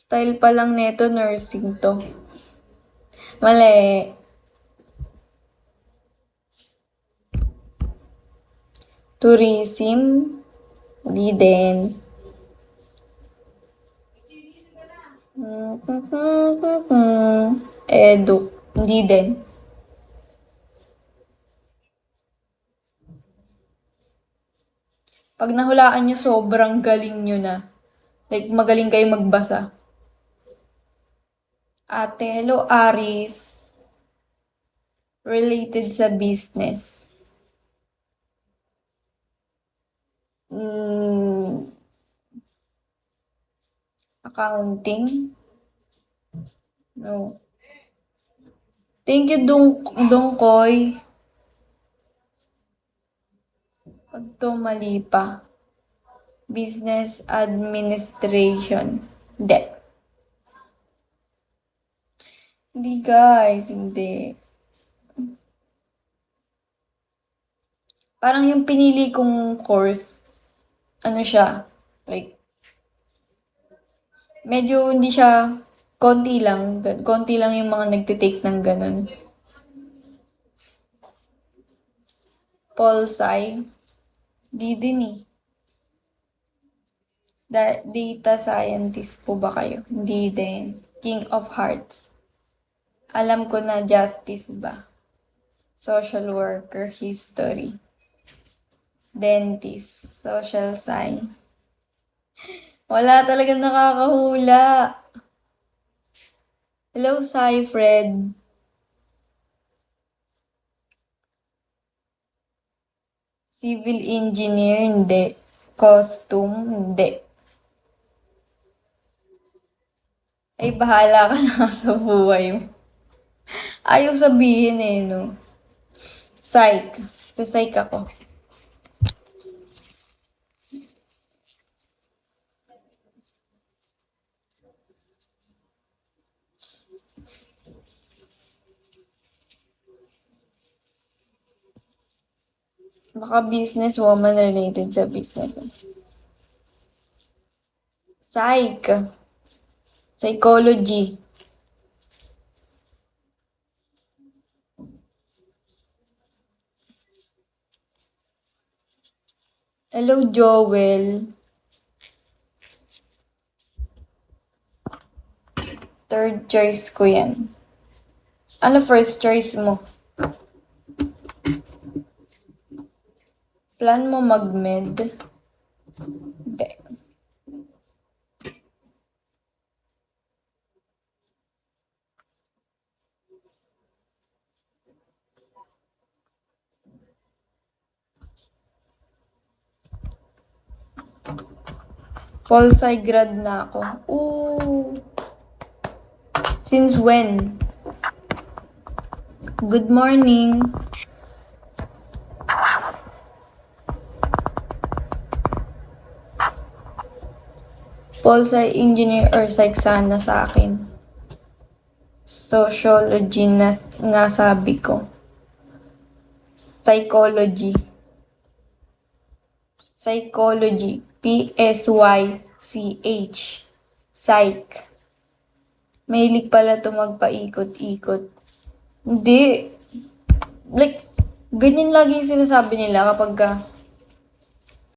Style pa lang neto, nursing to. Mali. Tourism. Di din. Edu. Hindi din. Pag nahulaan nyo, sobrang galing nyo na. Like, magaling kayo magbasa. Ate, hello, Aris. Related sa business. Accounting? No. Thank you, Dongkoy. Pag to mali pa. Business administration. Hindi. Hindi, guys. Hindi. Parang yung pinili kong course, ano siya, like, medyo hindi siya, konti lang yung mga nagtitake ng ganun. Pol-sci, di din eh. Data scientist po ba kayo? Hindi din. King of Hearts. Alam ko na justice ba? Social worker, history. Dentist, social science. Wala talaga nakakahula. Hello, Sai Fred. Civil engineer, hindi. Costume, hindi. Ay, bahala ka na sa buhay mo. Ayaw sabihin eh, no? Psych. Sa psych ako. Baka businesswoman related sa business. Psych. Psychology. Hello, Joel. Third choice ko yan. Ano first choice mo? Plan mo mag-med? Hindi. Pol-sci grad na ako. Ooh. Since when? Good morning. Pol-sci engineer or psych sana sa akin. Sociology na nga sabi ko. Psychology. Psychology. P-S-Y-C-H. Psych. Mahilig pala ito magpaikot-ikot. Hindi. Like, ganyan lagi yung sinasabi nila kapag